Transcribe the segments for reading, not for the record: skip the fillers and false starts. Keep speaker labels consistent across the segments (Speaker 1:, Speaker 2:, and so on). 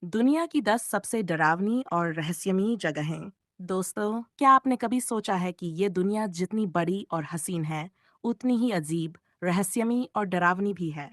Speaker 1: दुनिया की 10 सबसे डरावनी और रहस्यमयी जगहें। दोस्तों, क्या आपने कभी सोचा है कि ये दुनिया जितनी बड़ी और हसीन है, उतनी ही अजीब, रहस्यमयी और डरावनी भी है।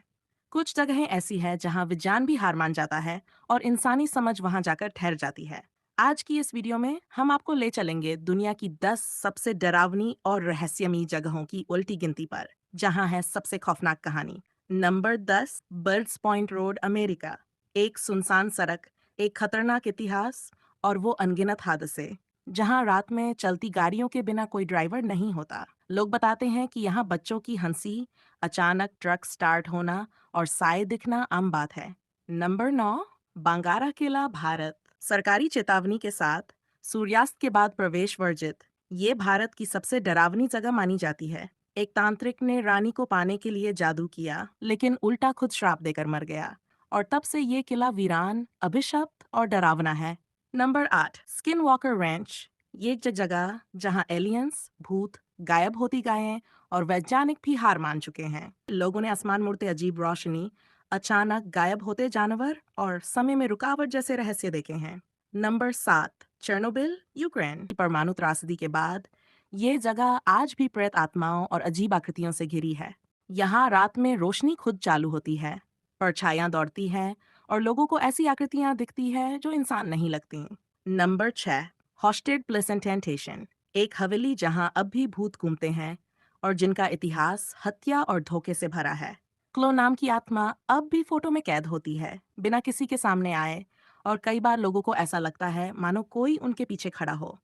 Speaker 1: कुछ जगहें ऐसी हैं जहां विज्ञान भी हार मान जाता है और इंसानी समझ वहां जाकर ठहर जाती है। आज की इस वीडियो में हम आपको ले चलेंगे दुनिया की 10 सबसे डरावनी और रहस्यमयी जगहों की उल्टी गिनती पर, जहां है सबसे खौफनाक कहानी। Number 10, birds point road, America. एक सुनसान सड़क, एक खतरनाक इतिहास और वो अनगिनत हादसे जहां रात में चलती गाड़ियों के बिना कोई ड्राइवर नहीं होता। लोग बताते हैं कि यहाँ बच्चों की हंसी, अचानक ट्रक स्टार्ट होना और साए दिखना आम बात है। नंबर 9, बांगारा किला, भारत। सरकारी चेतावनी के साथ सूर्यास्त के बाद प्रवेश वर्जित। ये भारत की सबसे डरावनी जगह मानी जाती है। एक तांत्रिक ने रानी को पाने के लिए जादू किया, लेकिन उल्टा खुद श्राप देकर मर गया और तब से ये किला वीरान, अभिशप्त और डरावना है। Number 8, skin walker ranch. ये एक जगह जहां एलियंस, भूत, गायब होती गायें और वैज्ञानिक भी हार मान चुके हैं। लोगों ने आसमान मुड़ते अजीब रोशनी, अचानक गायब होते जानवर और समय में रुकावट जैसे रहस्य देखे हैं। Number 7, Chernobyl, Ukraine. परमाणु त्रासदी के बाद ये जगह आज भी प्रेत आत्माओं और अजीब आकृतियों से घिरी है। यहाँ रात में रोशनी खुद चालू होती है, परछाइयाँ दौड़ती हैं और लोगों को ऐसी आकृतियाँ दिखती है जो इंसान नहीं लगती। नंबर 6, हॉस्टेड प्लेसेंटेंटेशन। एक हवेली जहाँ अब भी भूत घूमते हैं और जिनका इतिहास हत्या और धोखे से भरा है। क्लो नाम की आत्मा अब भी फोटो में कैद होती है, बिना किसी के सामने आए, और कई बार लोगों को ऐसा लगता है मानो कोई उनके पीछे खड़ा हो।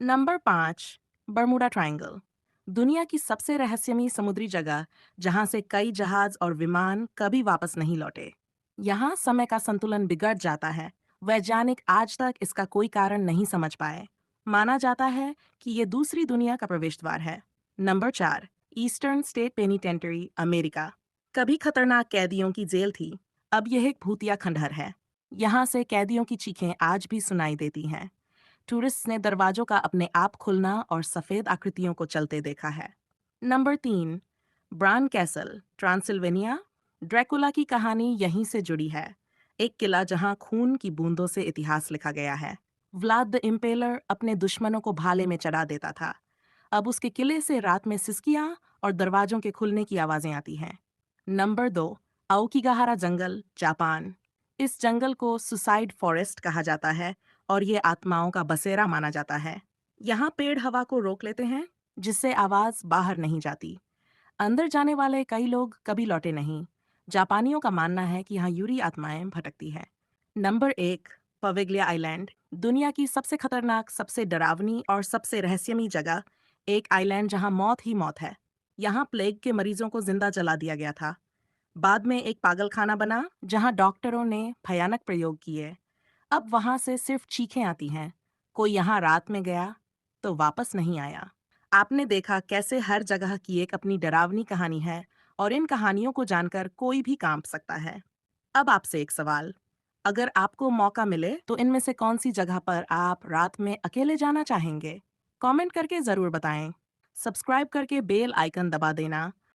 Speaker 1: Number 5, Bermuda triangle. दुनिया की सबसे रहस्यमयी समुद्री जगह जहां से कई जहाज और विमान कभी वापस नहीं लौटे। यहाँ समय का संतुलन बिगड़ जाता है। वैज्ञानिक आज तक इसका कोई कारण नहीं समझ पाए। माना जाता है कि ये दूसरी दुनिया का प्रवेश द्वार है। Number 4, eastern state penitentiary, America. कभी खतरनाक कैदियों की जेल थी, अब यह एक भूतिया खंडहर है। यहाँ से कैदियों की चीखें आज भी सुनाई देती हैं। टूरिस्ट ने दरवाजों का अपने आप खुलना और सफेद आकृतियों को चलते देखा है। Number 3, bran castle, Transylvania. Dracula की कहानी यहीं से जुड़ी है। एक किला जहां खून की बूंदों से इतिहास लिखा गया है। व्लाद द इम्पेलर अपने दुश्मनों को भाले में चढ़ा देता था। अब उसके किले से रात में सिसकियां और दरवाजों के खुलने की आवाजें आती हैं। नंबर 2, आओकिगाहारा जंगल, जापान। इस जंगल को सुसाइड फॉरेस्ट कहा जाता है और ये आत्माओं का बसेरा माना जाता है। यहाँ पेड़ हवा को रोक लेते हैं, जिससे आवाज बाहर नहीं जाती। अंदर जाने वाले कई लोग कभी लौटे नहीं। जापानियों का मानना है कि यहाँ यूरी आत्माएं भटकती हैं। Number 1, Poveglia island. दुनिया की सबसे खतरनाक, सबसे डरावनी और सबसे रहस्यमयी जगह। एक आइलैंड जहाँ मौत ही मौत है। यहाँ प्लेग के मरीजों को जिंदा जला दिया गया था। बाद में एक पागलखाना बना जहाँ डॉक्टरों ने भयानक प्रयोग किए। अब वहां से सिर्फ चीखें आती हैं। कोई यहाँ रात में गया तो वापस नहीं आया। आपने देखा कैसे हर जगह की एक अपनी डरावनी कहानी है और इन कहानियों को जानकर कोई भी कांप सकता है। अब आपसे एक सवाल, अगर आपको मौका मिले तो इनमें से कौन सी जगह पर आप रात में अकेले जाना चाहेंगे? कमेंट करके जरूर बताएं। सब्सक्राइब करके बेल आइकन दबा देना